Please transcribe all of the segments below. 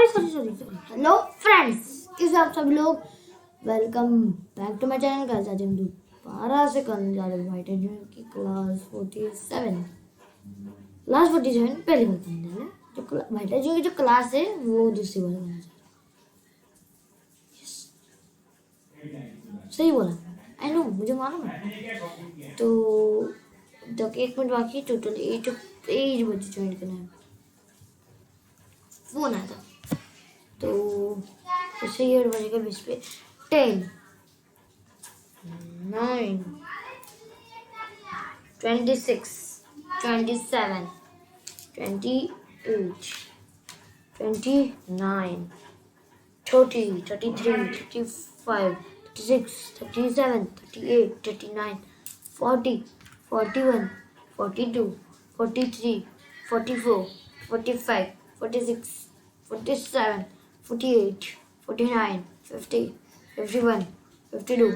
Sorry hello friends, कैसे आप सब लोग। Welcome back to my channel. Guys आज हम दोबारा से करने जा रहे हैं वाइट एजुएशन की क्लास 47। क्लास 47 पहली बार करने जा रहे हैं। जो वाइट एजुएशन की जो क्लास है वो दूसरी बार करने जा रहे हैं। सही बोला, आई नो, मुझे मालूम है। तो तक 1 मिनट बाकी, टोटल 8 पेज बचे ज्वाइन करना है। फोन आया था तो इससे ये बजेगा 20 पे। 10 9 26 27 28 29 30 33 35 36 37 38 39 40 41 42 43 44 45 46 47 48 49 50 51 52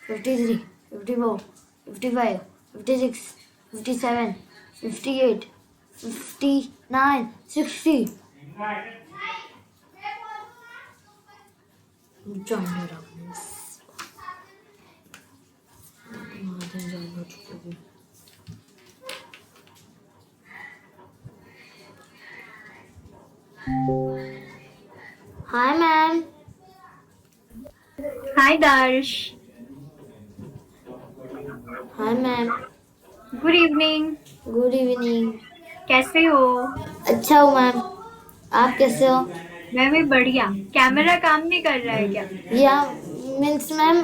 53 54 55 56 57 58 59 60. Join your documents. Hi, ma'am. Hi Darsh. Hi, ma'am. Good evening. Good evening. कैसे हो? अच्छा हूँ मैम, आप कैसे हो? मैं भी बढ़िया। कैमरा काम नहीं कर रहा है क्या? या मीन्स मैम,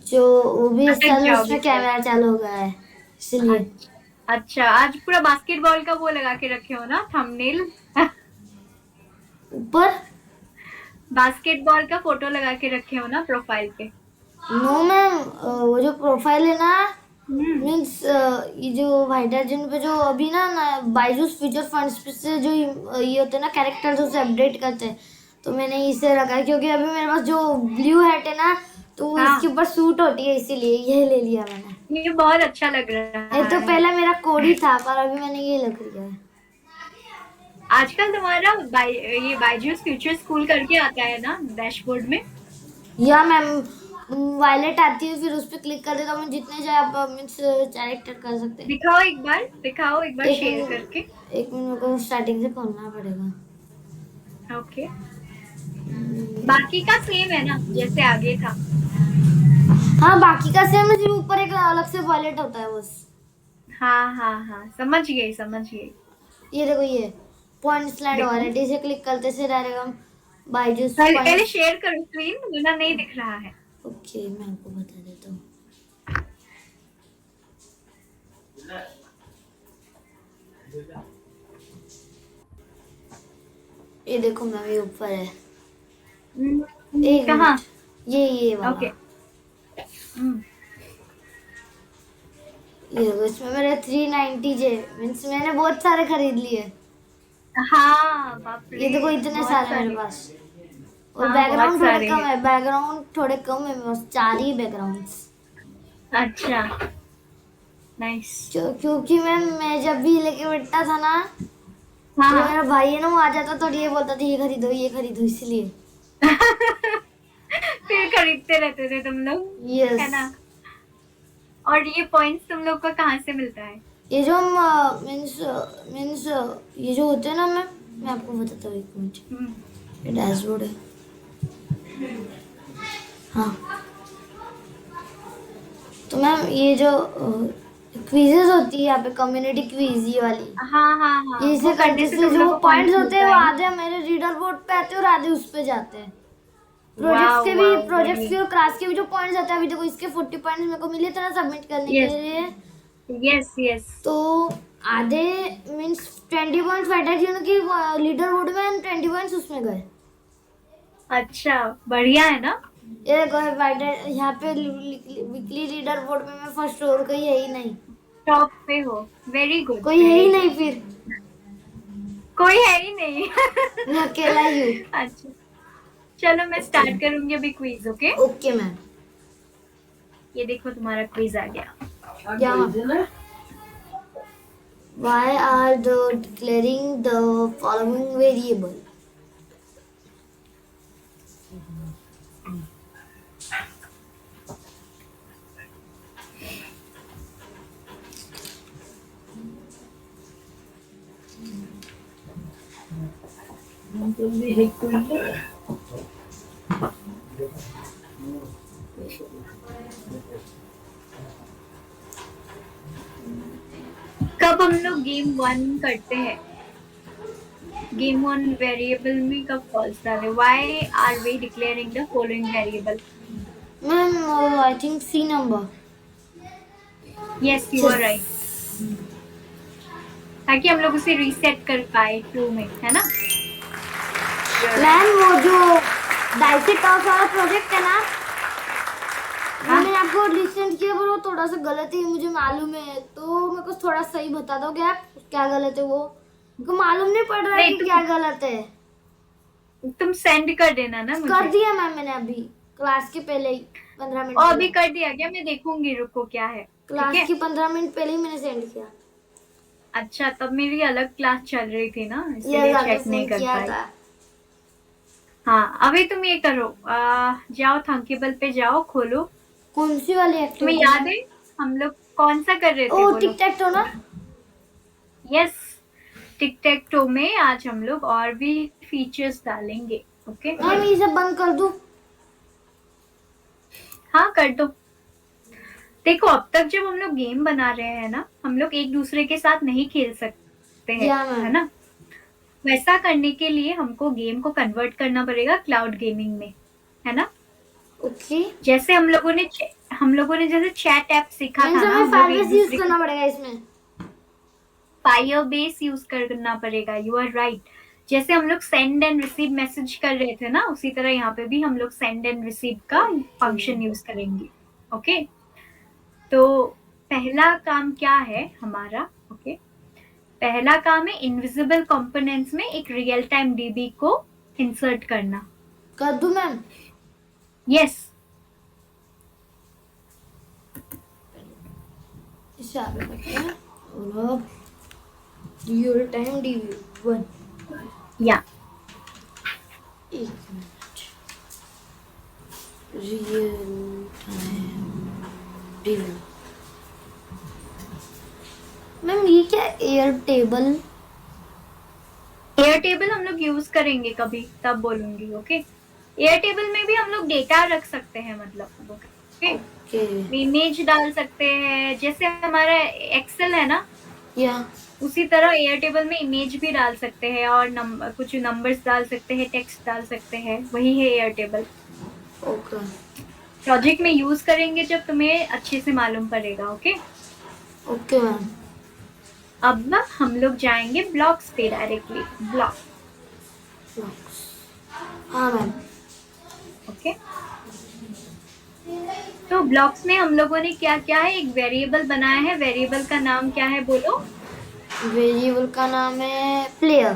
जो वो भी इस अटक साल जाओगे उसमें फिर। कैमरा चालू हो गया है इसलिए। अच्छा, आज पूरा बास्केटबॉल का वो लगा के रखे हो ना थंबनेल? ऊपर बास्केटबॉल का फोटो लगा के रखे हो ना प्रोफाइल पे? नो मैम, वो जो प्रोफाइल है ना, हम्म। मीन्स ये जो वाइटाजिन पे जो अभी ना बायजूस फ्यूचर फंड्स पे से जो ये होते हैं ना कैरेक्टर्स, उसे अपडेट करते हैं, तो मैंने इसे रखा है क्योंकि अभी मेरे पास जो ब्लू हैट है ना, तो वो हाँ, इसके ऊपर सूट होती है, इसीलिए ये ले लिया मैंने। ये बहुत अच्छा लग रहा ये तो है। पहला मेरा कोड ही था, पर अभी मैंने ये लग लिया है। आजकल तुम्हारा ये बायजूस फ्यूचर स्कूल करके आता है ना डैशबोर्ड में? या मैम, वायलेट आती है, फिर उस पर क्लिक कर देता हूँ। जितने चाहे आप मीन्स कैरेक्टर कर सकते हैं। दिखाओ एक बार एक शेयर मिनट करके। एक मिनट, मेरे को स्टार्टिंग से खोलना पड़ेगा। ओके, बाकी का सेम है ना जैसे आगे था? हाँ, बाकी का सेम है, सिर्फ ऊपर एक अलग से वॉलेट होता है बस। हाँ, समझ गई। ये देखो, ये पॉइंट्स लैंड देखो, वॉलेट, इसे क्लिक करते से डायरेक्ट हम बायजूस पहले पॉइंट्स। शेयर करो स्क्रीन, वरना नहीं दिख रहा है। ओके, मैं आपको बता देता हूँ। ये देखो मैम, ये ऊपर है। एक कहाँ? मिनट, ये वाला। ओके। ये देखो, इसमें मेरे 390 जे, मीन्स मैंने बहुत सारे खरीद लिए। हाँ, बाप रे, ये देखो, इतने बहुत सारे मेरे सारे। पास। और हाँ, बहुत बैकग्राउंड थोड़े सारे कम हैं। है, बैकग्राउंड थोड़े कम है, बस 4 ही बैकग्राउंड्स। अच्छा, नाइस। क्योंकि मैं जब भी लेके बैठता था ना, तो हाँ, जो मेरा भाई है ना, वो आ जाता तो ये बोलता था ये खरीदो इसलिए। फिर खरीदते रहते थे तुम लोग, यस। है ना? और ये पॉइंट्स तुम लोग को कहाँ से मिलता है? ये जो हम मीन्स मीन्स ये जो होते हैं ना, मैं आपको बताता हूँ, 1 मिनट। ये डैशबोर्ड है। हाँ, तो मैम ये जो क्विजेज होती है यहाँ पे, कम्युनिटी क्विज ये वाली, हाँ, ये वो इसे करने करने से से तुम लोग जो को पॉइंट्स पॉइंट्स होते हैं मिलता वो है ना? आधे मेरे रीडर बोर्ड पे आते हैं और आधे उस पे जाते हैं। वाओ, प्रोजेक्ट्स के बढ़िया। और क्लास के भी जो पॉइंट्स आते हैं, अभी देखो इसके 40 पॉइंट्स मेरे को मिले थे ना सबमिट करने के लिए। यस। तो आधे मीन्स 20 पॉइंट्स वाइटाजिन की लीडर बोर्ड में एंड 20 पॉइंट्स उसमें गए। अच्छा, बढ़िया है ना? ये देखो, वाइटर यहाँ पे वीकली लीडर बोर्ड में मैं फर्स्ट, और कोई है ही नहीं। टॉप पे हो, वेरी गुड। कोई है ही नहीं, फिर कोई है ही नहीं। मैं अकेला ही हूँ। अच्छा, चलो मैं स्टार्ट करूंगी अभी क्विज। Okay, okay ma'am. ये देखो तुम्हारा क्विज आ गया। क्या ma'am? Why are the declaring the following variable? कब हम लोग गेम 1 करते हैं? गेम 1 वेरिएबल में कब फॉल्स डाले? Why are we declaring the following variable? Ma'am I think C number. Yes, you are right, ताकि हम लोग उसे रीसेट कर पाए ट्रू में, है ना? मैम वो जो डाइसी टॉस वाला प्रोजेक्ट है ना, वो मैंने आपको लिसन किया पर वो थोड़ा सा गलत है, मुझे मालूम है, तो मेरे को थोड़ा सही बता दो क्या क्या गलत है वो, मेरे मालूम नहीं पड़ रहा है कि क्या गलत है। तुम सेंड कर देना ना मुझे। कर दिया मैम मैंने अभी क्लास के पहले ही 15 मिनट और अभी कर दिया क्या? मैं देखूंगी, रुको क्या है। क्लास की 15 मिनट पहले ही मैंने सेंड किया। अच्छा, तब मेरी अलग क्लास चल रही थी ना, इसलिए चेक नहीं कर पाई। हाँ, अभी तुम ये करो, जाओ थंकेबल पे जाओ, खोलो। कौन सी वाली एक्टिविटी? तुम्हें याद है हम लोग कौन सा कर रहे थे? ओ टिक टैक टो ना? यस, टिक टैक टो में आज हम लोग और भी फीचर्स डालेंगे। ओके मैम ये सब बंद कर दूं? हाँ, कर दो। देखो, अब तक जब हम लोग गेम बना रहे हैं ना, हम लोग एक दूसरे के साथ नहीं खेल सकते हैं, है ना? वैसा करने के लिए हमको गेम को कन्वर्ट करना पड़ेगा क्लाउड गेमिंग में, है ना? ओके। जैसे हम लोगों ने जैसे चैट ऐप सीखा था ना, फायरबेस यूज करना पड़ेगा इसमें। फायरबेस यूज करना पड़ेगा, यू आर राइट। जैसे हम लोग सेंड एंड रिसीव मैसेज कर रहे थे ना, उसी तरह यहाँ पे भी हम लोग सेंड एंड रिसीव का फंक्शन यूज करेंगे। ओके, तो पहला काम क्या है हमारा? ओके, पहला काम है इनविजिबल कंपोनेंट्स में एक रियल टाइम डीबी को इंसर्ट करना। कर दूं मैम? यस। इसे आगे करते हैं और रियल टाइम डीबी 1। या एक minute, real time dB. Ma'am ये क्या एयर टेबल? एयर टेबल हम लोग यूज करेंगे कभी, तब बोलूंगी। ओके, एयर टेबल में भी हम लोग डेटा रख सकते हैं, मतलब ओके, इमेज डाल सकते हैं, जैसे हमारा एक्सेल है ना, या उसी तरह एयर टेबल में इमेज भी डाल सकते हैं और कुछ नंबर्स डाल सकते हैं, टेक्स्ट डाल सकते हैं, वही है एयर टेबल। ओके, प्रोजेक्ट में यूज करेंगे जब तुम्हें अच्छे से मालूम पड़ेगा। Okay okay ma'am. अब हम लोग जाएंगे ब्लॉक्स पे डायरेक्टली। ब्लॉक्स, हाँ मैम। ओके, तो ब्लॉक्स में हम लोगों ने क्या क्या है, एक वेरिएबल बनाया है। वेरिएबल का नाम क्या है बोलो? वेरिएबल का नाम है प्लेयर।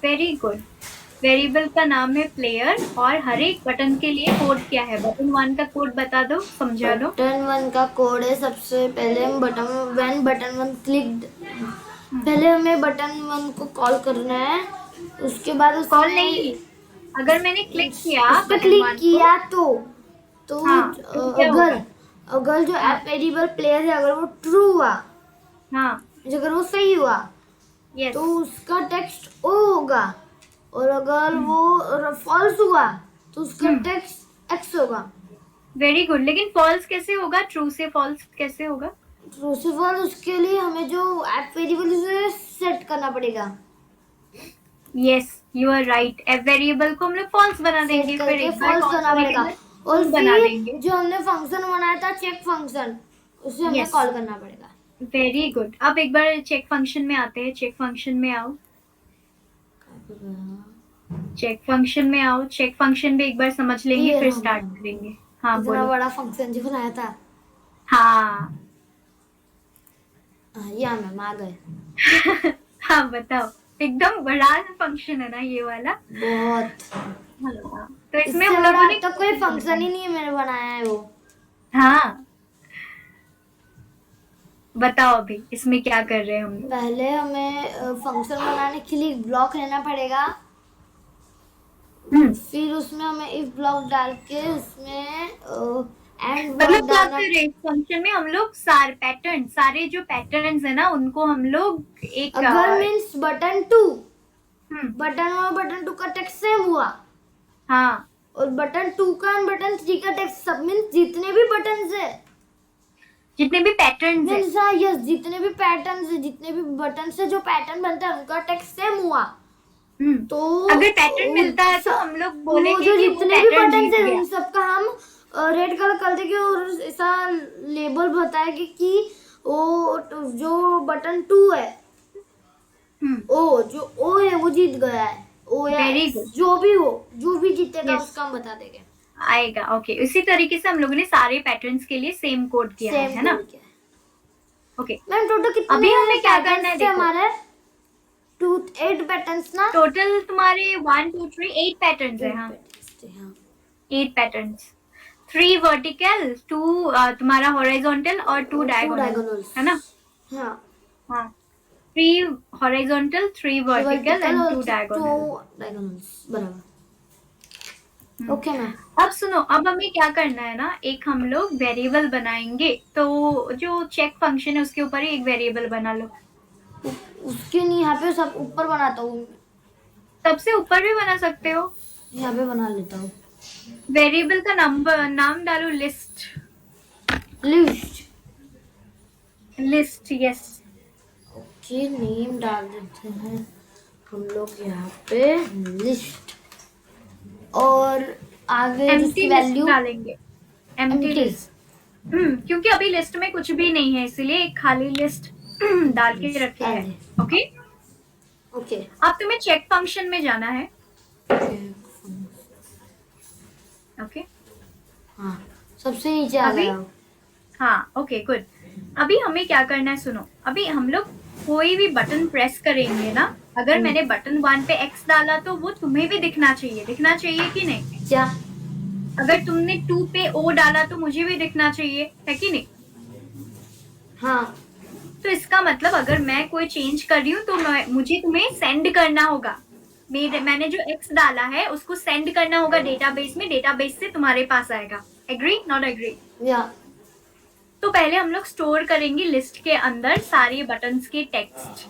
वेरी गुड, वेरिएबल का नाम है प्लेयर। और हर एक बटन के लिए कोड क्या है? बटन 1 का कोड बता दो, समझा दो। बटन 1 का कोड है, सबसे पहले हम बटन 1 क्लिक, पहले हमें बटन 1 को कॉल करना है, उसके बाद कॉल नहीं, अगर मैंने क्लिक किया, उस पे क्लिक किया तो हाँ, अगर जो ऐप वेरिएबल प्लेयर है, अगर वो ट्रू हुआ, हाँ, अगर वो सही हुआ, यस, तो उसका टेक्स्ट ओ होगा, और अगर वो फॉल्स हुआ तो उसका टेक्स्ट एक्स होगा। Very good. लेकिन फॉल्स कैसे होगा? ट्रू से फॉल्स कैसे होगा? ट्रू से फॉल्स, उसके लिए हमें जो ऐप वेरिएबल सेट करना पड़ेगा। Yes, you are right. App variable को हम लोग फॉल्स बना देंगे, फिर एक बार फॉल्स करना पड़ेगा, और बना फिर देंगे। जो हमने फंक्शन बनाया था चेक फंक्शन, उसे हमें कॉल करना पड़ेगा। Very good. अब एक बार चेक फंक्शन में आते हैं। चेक फंक्शन में आओ, चेक फंक्शन में आओ। चेक फंक्शन भी एक बार समझ लेंगे, फिर स्टार्ट करेंगे। हाँ, इतना बड़ा फंक्शन जो बनाया था। हाँ या मैम आ गए। हाँ, बताओ। एकदम बड़ा फंक्शन है ना ये वाला, बहुत। हाँ, तो इसमें हम लोगों ने तो कोई फंक्शन ही नहीं है मैंने बनाया है वो। हाँ, बताओ अभी इसमें क्या कर रहे हैं हम लोग? पहले हमें फंक्शन बनाने के लिए ब्लॉक लेना पड़ेगा, फिर उसमें हमें इफ ब्लॉक डाल के उसमें एंड मतलब क्या कर रहे हैं फंक्शन में हम लोग? सारे जो पैटर्न्स है ना, उनको हम लोग एक अगर मीन्स बटन 2 बटन और बटन 2 का टेक्स्ट सेम हुआ, हाँ और बटन 2 का और बटन 3 का टेक्स्ट सब मीन्स जितने भी बटन है, जितने भी पैटर्न्स है। मीन्स हाँ यस, जितने भी पैटर्न है, जितने भी बटन से जो पैटर्न बनता है उनका टेक्स्ट सेम हुआ। तो अगर पैटर्न मिलता है तो हम लोग बोलेंगे जो कि वो जितने भी पैटर्न बटन जीत है गया। उन सबका हम रेड कलर कर देंगे और ऐसा लेबल बताएंगे कि वो जो बटन 2 है, ओ जो ओ है वो जीत गया है, ओ या Very X, good. जो भी हो, जो भी जीतेगा Yes. उसका हम बता देंगे। आएगा। ओके, इसी तरीके से हम लोगों ने सारे पैटर्न्स के लिए सेम कोड किया है ना। ओके, मैम टोटल कितने अभी हमें क्या करना है patterns थे देखो। हमारे 8 पैटर्न्स ना, टोटल तुम्हारे 1 2 3 8 पैटर्न्स है। हाँ, 8 patterns थे, हाँ 8 पैटर्न्स, 3 वर्टिकल, 2 तुम्हारा हॉरिजॉन्टल और 2 डायगोनल diagonals, है ना। हाँ हाँ, 3 हॉरिजॉन्टल, 3 वर्टिकल एंड 2 और डायगोनल। 2 diagonals, बराबर। ओके मैम, अब सुनो, अब हमें क्या करना है ना, एक हम लोग वेरिएबल बनाएंगे। तो जो चेक फंक्शन है उसके ऊपर ही एक वेरिएबल बना लो। उसके नहीं, यहाँ पे सब ऊपर बनाता हूँ, सबसे ऊपर भी बना सकते हो। यहाँ पे बना लेता हूँ। वेरिएबल का नाम डालो list. List, yes. Okay, name डाल देते हैं हम लोग यहाँ पे लिस्ट, और आगे एम्प्टी जिसकी लिस्ट वैल्यू डालेंगे। Empty empty। लिस्ट। क्योंकि अभी लिस्ट में कुछ भी नहीं है, इसलिए एक खाली लिस्ट डाल के रखे डाल हैं। दे। ओके, ओके, अब तुम्हें चेक फंक्शन में जाना है। ओके, हाँ सबसे नीचे आ अभी गया हूँ। हाँ, ओके गुड। अभी हमें क्या करना है, सुनो। अभी हम लोग कोई भी बटन प्रेस करेंगे ना, अगर मैंने बटन 1 पे X डाला तो वो तुम्हें भी दिखना चाहिए कि नहीं। क्या? अगर तुमने 2 पे O डाला तो मुझे भी दिखना चाहिए, है कि नहीं। हाँ, तो इसका मतलब अगर मैं कोई चेंज कर रही हूँ तो मुझे तुम्हें सेंड करना होगा। मैंने जो X डाला है उसको सेंड करना होगा डेटाबेस में, डेटाबेस से तुम्हारे पास आएगा। Agree not agree? या तो पहले हम लोग स्टोर करेंगे लिस्ट के अंदर सारे बटन्स के टेक्स्ट।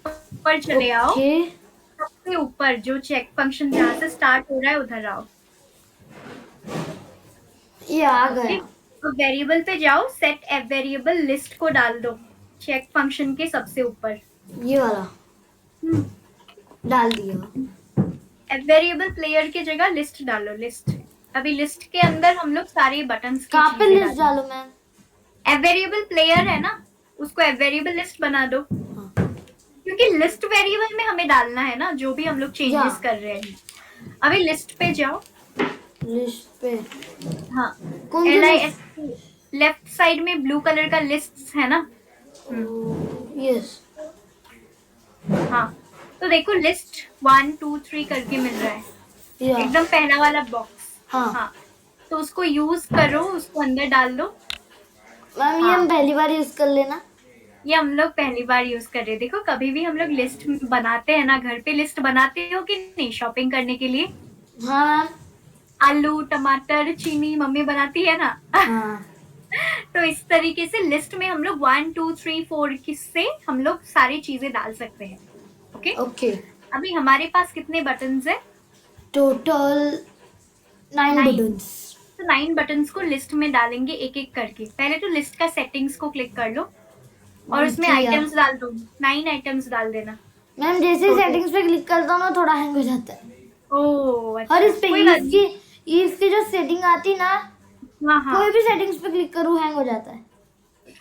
ऊपर चले आओ, ओके, सबसे ऊपर जो चेक फंक्शन जहाँ से स्टार्ट हो रहा है उधर आओ। ये आ गया। तो वेरिएबल पे जाओ, सेट एफ वेरिएबल लिस्ट को डाल दो चेक फंक्शन के सबसे ऊपर। ये वाला डाल दिया। एफ वेरिएबल प्लेयर की जगह लिस्ट डालो, लिस्ट। अभी लिस्ट के अंदर हम लोग सारे बटन्स कहाँ पे लिस्ट डालो मैम? एफ वेरिएबल प्लेयर है ना, उसको एफ वेरिएबल लिस्ट बना दो। क्योंकि लिस्ट वेरिएबल में हमें डालना है ना जो भी हम लोग चेंजेस कर रहे हैं। अभी लिस्ट पे जाओ। लिस्ट पे, हाँ, कौन LIST, लेफ्ट साइड में ब्लू कलर का लिस्ट है ना। यस, हाँ, तो देखो लिस्ट 1 2 3 करके मिल रहा है, एकदम पहला वाला बॉक्स। हाँ, तो उसको यूज करो, उसको अंदर डाल दो। मैम ये हम पहली बार यूज कर लेना। ये हम लोग पहली बार यूज कर रहे हैं। देखो कभी भी हम लोग लिस्ट बनाते हैं ना, घर पे लिस्ट बनाते हो कि नहीं शॉपिंग करने के लिए? हाँ मैम, आलू टमाटर चीनी मम्मी बनाती है ना। हाँ। तो इस तरीके से लिस्ट में हम लोग 1 2 3 4 किससे हम लोग सारी चीजें डाल सकते हैं। ओके ओके, अभी हमारे पास कितने बटन्स है? Total 9 buttons. तो 9 बटन्स को लिस्ट में डालेंगे एक एक करके। पहले तो लिस्ट का सेटिंग्स को क्लिक कर लो और उसमें आइटम्स डाल दो, 9 आइटम्स डाल देना। मैम जैसे सेटिंग्स पे क्लिक करता हूँ ना थोड़ा हैंग हो जाता है। ओह अच्छा, और इस पे इसकी जो सेटिंग आती ना, हाँ, कोई भी सेटिंग्स पे क्लिक करूँ हैंग हो जाता है।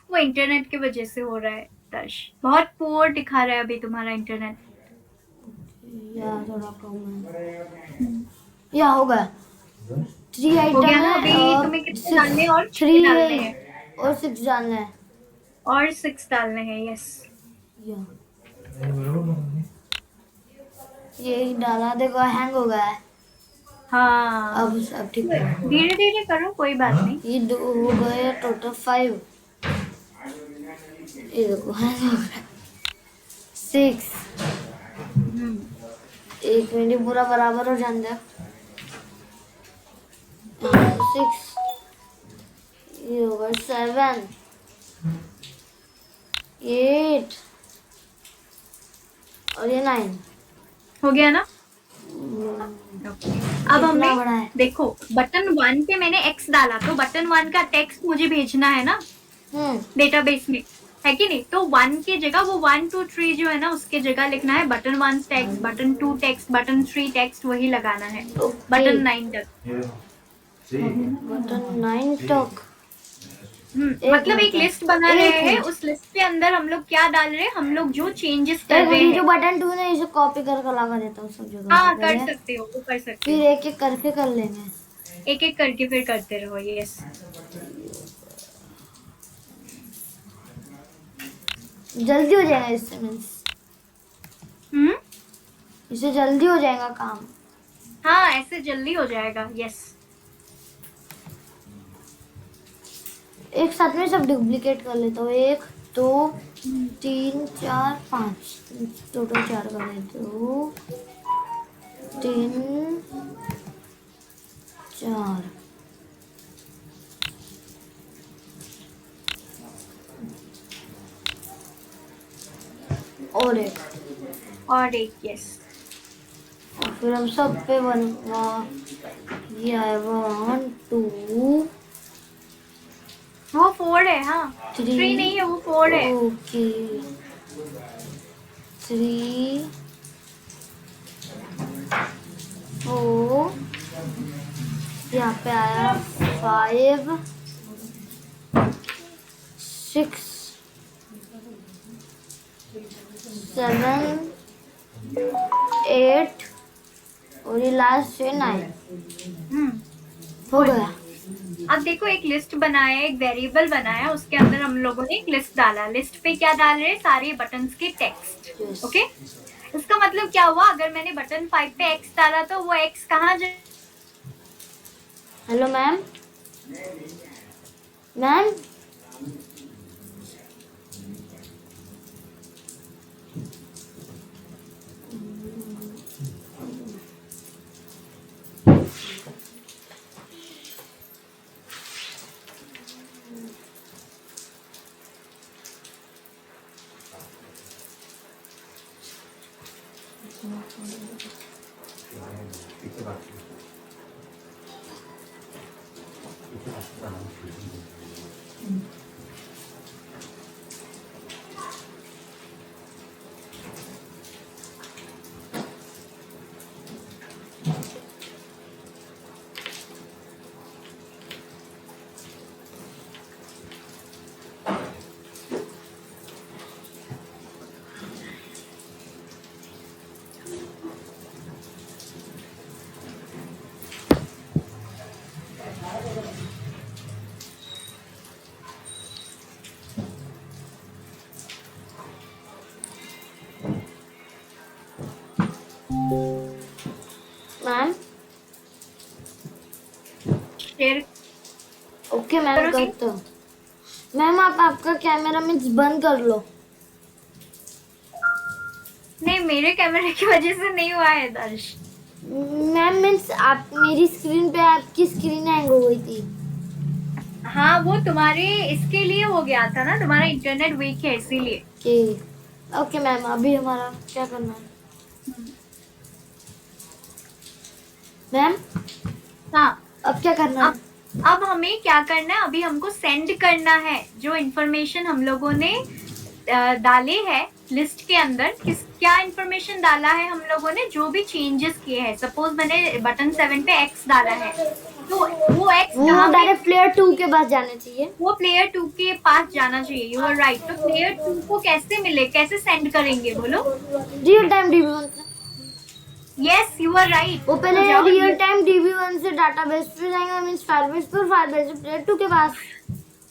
वो इंटरनेट की वजह से हो रहा है दर्श, बहुत पुअर दिखा रहा है अभी तुम्हारा इंटरनेट। या थोड़ा कम है। या हो गया 3 हो गया ना? आइटम अभी है तुम्हें कितने डालने हैं? और 3 डालने हैं और 6 डालना है। और 6 डालने हैं, यस। ये डाला, देखो हैंग हो गया है। हाँ, अब सब ठीक है। धीरे धीरे करो, कोई बात नहीं। ये 2 हो गए, टोटल 5। ये देखो हैंग हो गया 6। एक मिनट पूरा बराबर हो जाने दो। 6, ये हो गया 7, 8, और ये 9। हो गया ना? अब कितना बड़ा हमने है? देखो बटन 1 पे मैंने x डाला तो बटन 1 का टेक्स्ट मुझे भेजना है ना डेटाबेस में, है कि नहीं? तो 1 की जगह वो 1 2 3 जो है ना उसके जगह लिखना है button 1 text, button 2 text, button 3 text, वही लगाना है बटन 9 तक। बटन 9 तक। मतलब एक लिस्ट बना रहे हैं, उस लिस्ट के अंदर हम लोग क्या डाल रहे हैं, हम लोग जो चेंजेस कर रहे हैं। जो बटन 2 है इसे कॉपी करके लगा देता हूँ सब जगह। हाँ कर सकते हो, वो कर सकते फिर हो, एक एक करके कर लेंगे, एक एक करके फिर करते रहो। यस, जल्दी हो जाएगा इससे, मीन्स इससे जल्दी हो जाएगा काम। हाँ ऐसे जल्दी हो जाएगा। यस, एक साथ में सब डुप्लीकेट कर लेता हूँ। 1 2 3 4 5, टोटल 4 कर लेते हो। 3 4 और एक। यस, और फिर हम सब पे ये है 1 2 वो 4 है। हाँ 3 नहीं है, वो 4 है। ओके 3 4, यहाँ पे आया 5 6 7 8 और ये लास्ट है 9। हो गया। अब देखो एक लिस्ट बनाया, एक वेरिएबल बनाया, उसके अंदर हम लोगों ने एक लिस्ट डाला। लिस्ट पे क्या डाल रहे हैं? सारे बटन्स के टेक्स्ट। ओके, इसका मतलब क्या हुआ? अगर मैंने बटन 5 पे x डाला तो वो x कहाँ जाए? Hello ma'am, ma'am ma'am share okay ma'am करो सी। करता हूँ। मैम आप आपका कैमरा मीन्स बंद कर लो। नहीं, मेरे कैमरे की वजह से नहीं हुआ है दर्श। मैम मीन्स आप मेरी स्क्रीन पे आपकी स्क्रीन हैंग हो गई थी। हाँ वो तुम्हारे इसके लिए हो गया था ना, तुम्हारा इंटरनेट वीक है इसीलिए। ओके मैम, अभी हमारा क्या करना है मैम? हाँ अब क्या करना है? अब हमें क्या करना है? अभी हमको सेंड करना है जो इंफॉर्मेशन हम लोगों ने डाले हैं लिस्ट के अंदर। क्या इंफॉर्मेशन डाला है हम लोगों ने, जो भी चेंजेस किए हैं। सपोज मैंने बटन 7 पे x डाला है, तो वो x वो डायरेक्ट प्लेयर 2 के पास जाना चाहिए। वो प्लेयर 2 के पास जाना चाहिए। You are right. तो प्लेयर 2 को कैसे मिले, कैसे सेंड करेंगे बोलो? रियल टाइम DB1 से। Yes you are right. वो पहले रियल टाइम DB1 से डाटाबेस पे जाएंगे, मींस फायरबेस पर, फायरबेस से प्लेयर 2 के पास।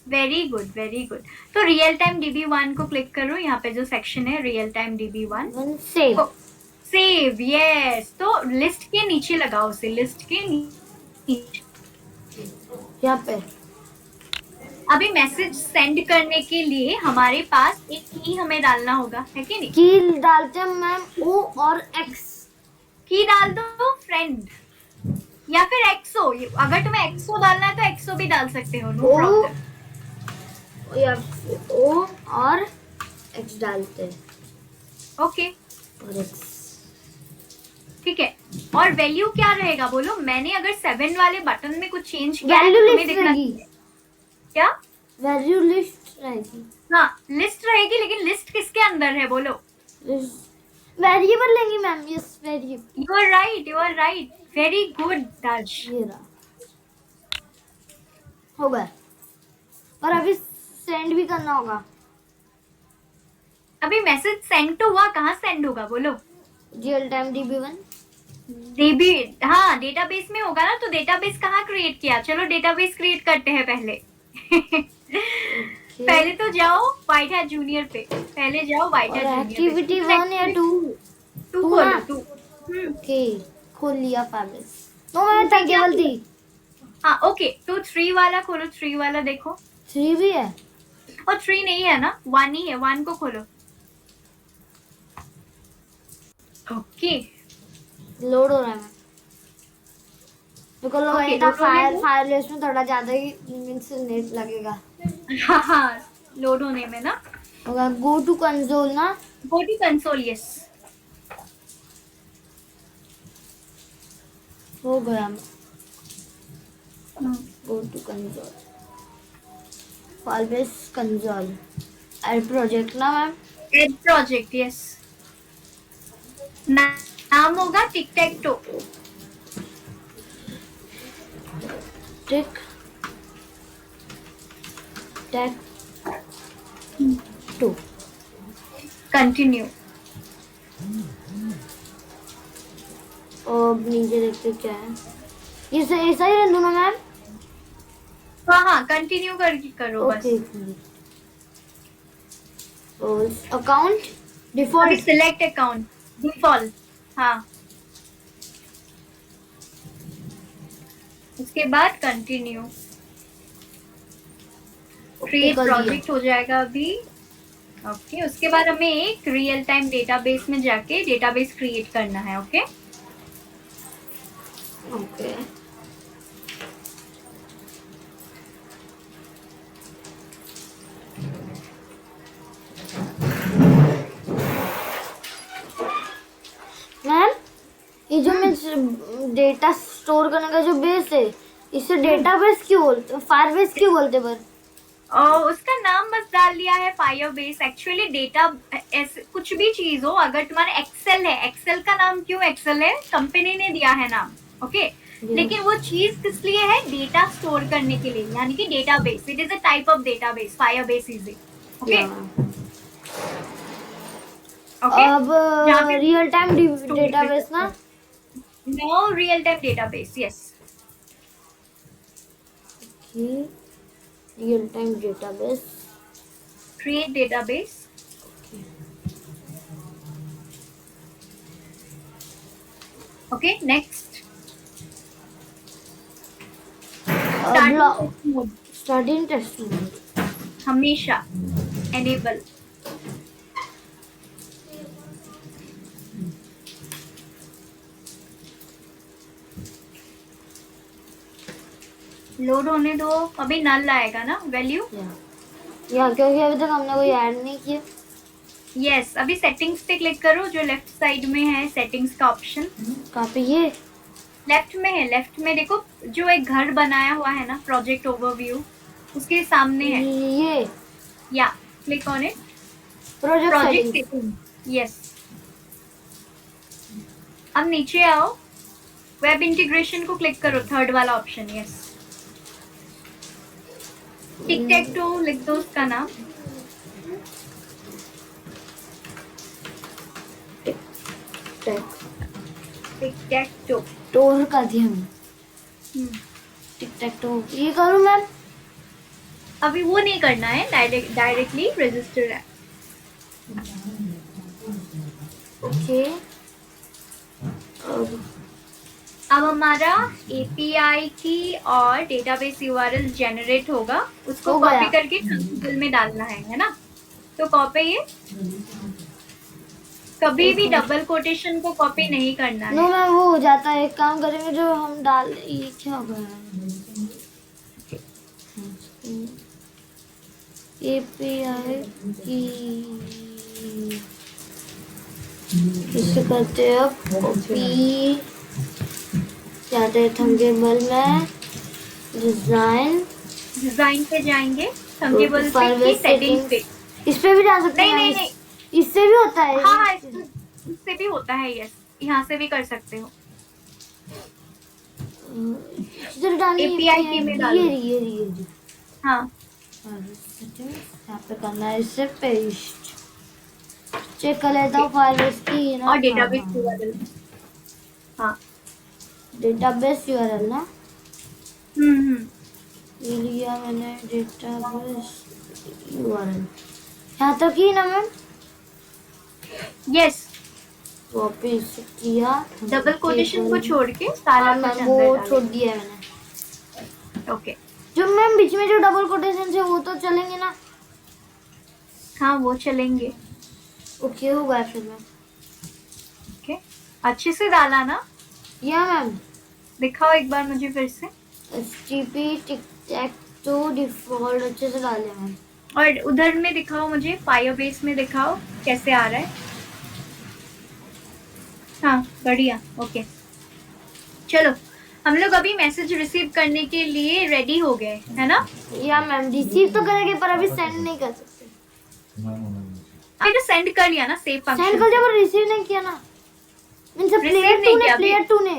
Very good very good. तो रियल टाइम DB1 को क्लिक करो, यहाँ पे जो सेक्शन है real time DB1 save. Yes, तो लिस्ट के नीचे लगाओ उसे, लिस्ट के नीचे यहाँ पे। अभी मैसेज सेंड करने के लिए हमारे पास एक की हमें डालना होगा, है कि नहीं? की डालते हैं मैम, O और X। की डाल दो फ्रेंड, या फिर XO। अगर तुम्हें XO डालना है तो XO भी डाल सकते हो, नो प्रॉब्लम। या O और X डालते हैं। ओके, पर एक्स। ठीक है, और वैल्यू क्या रहेगा बोलो? मैंने अगर 7 वाले बटन में कुछ चेंज किया है वैल्यू तो तुम्हें लिस्ट दिखना रहेगी। चाहिए। क्या? वैल्यू लिस्ट रहेगी। हाँ, लिस्ट रहेगी, लेकिन लिस्ट किसके अंदर है बोलो? वेरिएबल लेंगी ma'am. Yes variable. You are right, you are right, very good Darsh. ये रहा, हो गया। और अभी सेंड भी करना होगा। अभी मैसेज सेंड तो हुआ, कहाँ सेंड होगा बोलो? Real time DB1। डीबी, हाँ डेटाबेस में होगा ना। तो डेटाबेस कहाँ क्रिएट किया? चलो डेटाबेस क्रिएट करते हैं पहले। पहले तो जाओ व्हाइट हैट जूनियर पे, पहले जाओ व्हाइट हैट जूनियर पे। एक्टिविटी 1 या 2? टू खोलो, टू। ओके, खोल लिया फाइल्स। तो मैं था केवल थी। हाँ ओके, तो 3 वाला खोलो, 3 वाला देखो। 3 भी है। और 3 नहीं है ना, 1 ही है, 1 को खोलो। ओके, लोड हो रहा है। मेरे को लगा Okay, था load होने दो। फायरलेस में थोड़ा ज्यादा ही मींस नेट लगेगा। हाँ, लोड होने में ना। होगा गो टू कंसोल ना। Go to console, yes. हो गया। Go to console, Firebase console, add project ना मैम। Add project, yes. नाम होगा tic tac toe. Tic tac toe. Continue. और नीचे देखते क्या है। ये ऐसा ही रहने दो ना मैम। हाँ, कंटिन्यू करो बस। ओके, अकाउंट अभी डिफॉल्ट। Select account default. हाँ, उसके बाद कंटिन्यू। क्रिएट प्रोजेक्ट हो जाएगा अभी। ओके, उसके बाद हमें एक रियल टाइम डेटाबेस में जाके डेटाबेस क्रिएट करना है। Okay, okay. मैम, ये जो मैं डेटा स्टोर करने का जो बेस है, इसे डेटाबेस क्यों बोलते, फायरबेस क्यों बोलते? पर और उसका नाम बस डाल दिया है फायरबेस। एक्चुअली डेटा कुछ भी चीज हो, अगर तुम्हारा एक्सेल है, एक्सेल का नाम क्यों एक्सेल है? कंपनी ने दिया है नाम। ओके, लेकिन वो चीज किस लिए है? डेटा स्टोर करने के लिए, यानी कि database. It is a type of database, firebase is it. Okay, अब रियल टाइम डेटाबेस ना। No, real time database, yes. Real time database, create database. Okay, next. Starting test mode हमेशा enable. लोड होने दो, अभी नल आएगा ना वैल्यू। या क्योंकि अभी तक हमने कोई ऐड नहीं किया। यस, अभी सेटिंग्स पे क्लिक करो, जो लेफ्ट साइड में है सेटिंग्स का ऑप्शन। कहाँ पे? ये लेफ्ट में है, लेफ्ट में देखो, जो एक घर बनाया हुआ है ना, प्रोजेक्ट ओवरव्यू, उसके सामने है। ये या click on it, project project settings. Setting. Yes, अब नीचे आओ, वेब इंटीग्रेशन को क्लिक करो, थर्ड वाला option. Yes, tic tac toe लिख दो उसका नाम। टिक टैक टू। टोर का दिया हमने। टिक टैक टो ये करूँ मैम? अभी वो नहीं करना है, डायरेक्टली रजिस्टर है। ओके। अब हमारा एपीआई की और डेटाबेस यूआरएल जनरेट होगा, उसको कॉपी करके कंसोल में डालना है ना? तो कॉपी, ये कभी भी डबल कोटेशन को कॉपी नहीं करना है। नो मैम, वो हो जाता है। एक काम करेंगे, जो हम डाल, ये क्या हो गया? एपीआई की इसे करते हैं कॉपी, जाते हैं थंबनेल में, डिजाइन पे जाएंगे, थंबनेल फाइल की सेटिंग्स पे। इस पे भी जा सकते नहीं हैं। नहीं नहीं, इससे भी होता है। हाँ हाँ, इससे भी होता है, यस, यहाँ से भी कर सकते हो। इधर डालनी API की में डालो। ये हाँ यहाँ पे करना है, इससे पेस्ट चेक कर लेता हूँ फाइल की ना। और डेटाबेस URL। हाँ डेटाबेस यूआरएल ना, हम्म, ये लिया मैंने डेटाबेस यूआरएल। यहाँ तक ही ना मैम, यस, कॉपी किया, डबल कोटेशन को छोड़ के सारा कुछ मैम वो अंदर छोड़ डालेंगे। दिया है मैंने। ओके, जो मैम बीच में जो डबल कोटेशन है वो तो चलेंगे ना? हाँ वो चलेंगे। ओके होगा फिर मैम। ओके, अच्छे से डाला ना? या मैम दिखाओ एक बार मुझे फिर से। HTTP टिक टैक तो डिफॉल्ट अच्छे से डाले मैम। और उधर में दिखाओ मुझे, फायरबेस में दिखाओ कैसे आ रहा है। हाँ बढ़िया, ओके। चलो हम लोग अभी मैसेज रिसीव करने के लिए रेडी हो गए, है ना? या मैम रिसीव तो करेंगे पर अभी सेंड नहीं कर सकते। अभी तो सेंड कर लिया ना, सेव फंक्शन। सेंड कर दिया पर रिसीव नहीं किया ना। मींस प्लेयर 2 ने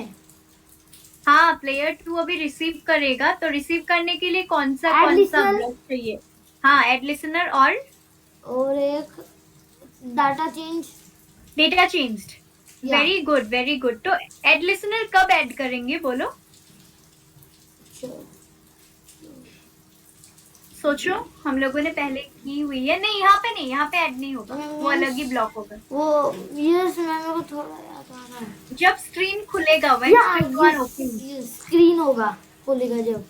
हाँ, प्लेयर 2 अभी रिसीव करेगा, तो रिसीव करने के लिए कौन सा ब्लॉक चाहिए? हाँ, एड लिसनर और एक data changed. Very good very good. तो एड लिसनर कब ऐड करेंगे बोलो? सोचो, हम लोगों ने पहले की हुई है। नहीं, यहाँ पे नहीं, यहाँ पे ऐड नहीं होगा, वो अलग ही ब्लॉक होगा। वो यस मैम, मेरे को थोड़ा याद आ रहा है। जब स्क्रीन खुलेगा, स्क्रीन होगा खुलेगा जब,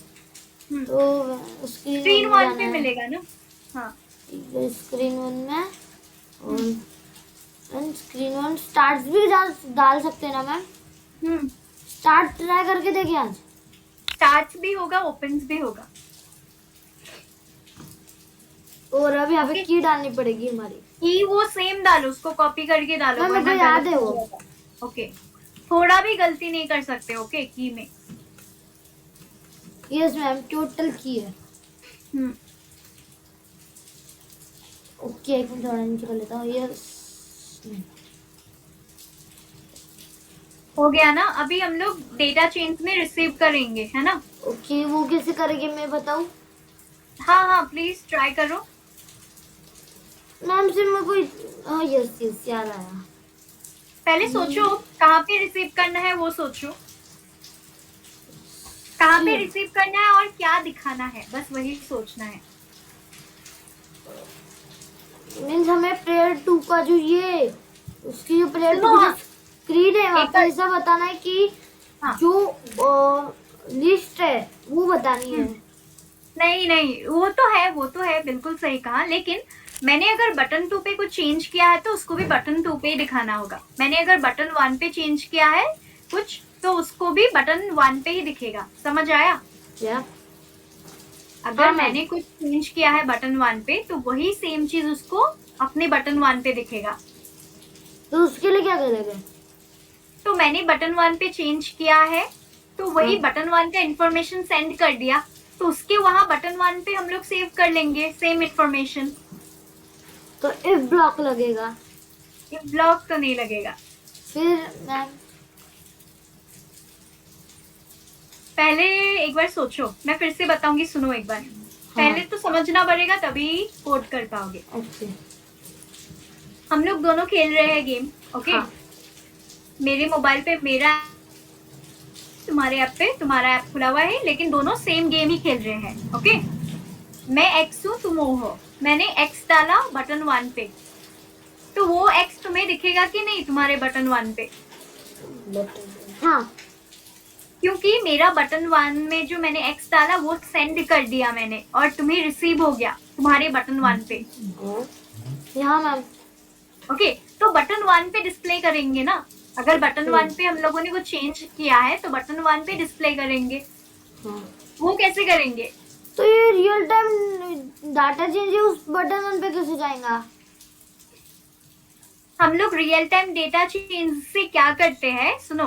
तो स्क्रीन 1 पे मिलेगा ना? हाँ, स्क्रीन 1 में, और स्क्रीन 1 स्टार्ट भी डाल सकते हैं ना मैम? स्टार्ट ट्राई करके देखिए आज। स्टार्ट भी होगा, ओपन्स भी होगा। और अभी यहाँ पे की डालनी पड़ेगी हमारी। की वो सेम डालो, उसको कॉपी करके डालो, मेरे को याद है वो। ओके, थोड़ा भी गलती नहीं कर सकते। ओके, की में यस मैम, टोटल की है। ओके, एक मिनट थोड़ा नीचे कर लेता हूँ। यस हो गया ना? अभी हम लोग डेटा चेंज में रिसीव करेंगे, है ना? ओके, वो कैसे करेंगे मैं बताऊँ? हाँ हाँ, प्लीज ट्राई करो मैम से मैं कोई, हाँ यस याद आया। पहले सोचो कहाँ पे रिसीव करना है, वो सोचो कहाँ पे रिसीव करना है और क्या दिखाना है, बस वही सोचना है। मीन्स हमें प्लेयर 2 का जो ये उसकी जो प्लेयर 2 की स्क्रीन है वहाँ पे ऐसा बताना है कि जो लिस्ट है वो बतानी है। नहीं, वो तो है, बिल्कुल सही कहा। लेकिन मैंने अगर बटन 2 पे कुछ चेंज किया है तो उसको भी बटन 2 पे ही दिखाना होगा। मैंने अगर बटन 1 पे चेंज किया है कुछ, तो उसको भी बटन 1 पे ही दिखेगा। समझ आया? क्या? अगर मैंने कुछ चेंज किया है बटन 1 पे, तो वही सेम चीज उसको अपने बटन 1 पे दिखेगा। तो उसके लिए क्या करेंगे? तो मैंने बटन 1 पे चेंज किया है, तो वही बटन 1 का इंफॉर्मेशन सेंड कर दिया, तो उसके वहां बटन 1 पे हम लोग सेव कर लेंगे सेम इंफॉर्मेशन। तो इफ ब्लॉक लगेगा? इफ ब्लॉक तो नहीं लगेगा। फिर मैम पहले एक बार सोचो, मैं फिर से बताऊंगी, सुनो एक बार। पहले तो समझना पड़ेगा, तभी कोड कर पाओगे। ओके, हम लोग दोनों खेल रहे हैं गेम। ओके, मेरे मोबाइल पे मेरा, तुम्हारे ऐप पे तुम्हारा ऐप खुला हुआ है, लेकिन दोनों सेम गेम ही खेल रहे हैं। ओके, मैं एक्स हूँ, तुम ओ हो। मैंने एक्स डाला बटन 1 पे, तो वो एक्स तुम्हें दिखेगा कि नहीं तुम्हारे बटन 1 पे? हाँ, क्योंकि मेरा बटन 1 में जो मैंने एक्स डाला वो सेंड कर दिया मैंने, और तुम्हें रिसीव हो गया तुम्हारे बटन 1 पे। हाँ मैम। ओके, तो बटन 1 पे डिस्प्ले करेंगे ना। अगर बटन 1 पे हम लोगों ने कुछ चेंज किया है तो बटन 1 पे डिस्प्ले करेंगे। वो कैसे करेंगे? तो ये रियल टाइम डाटा चेंज है, उस बटन 1 पे कैसे जाएगा? हम लोग रियल टाइम डेटा चेंज से क्या करते हैं, सुनो,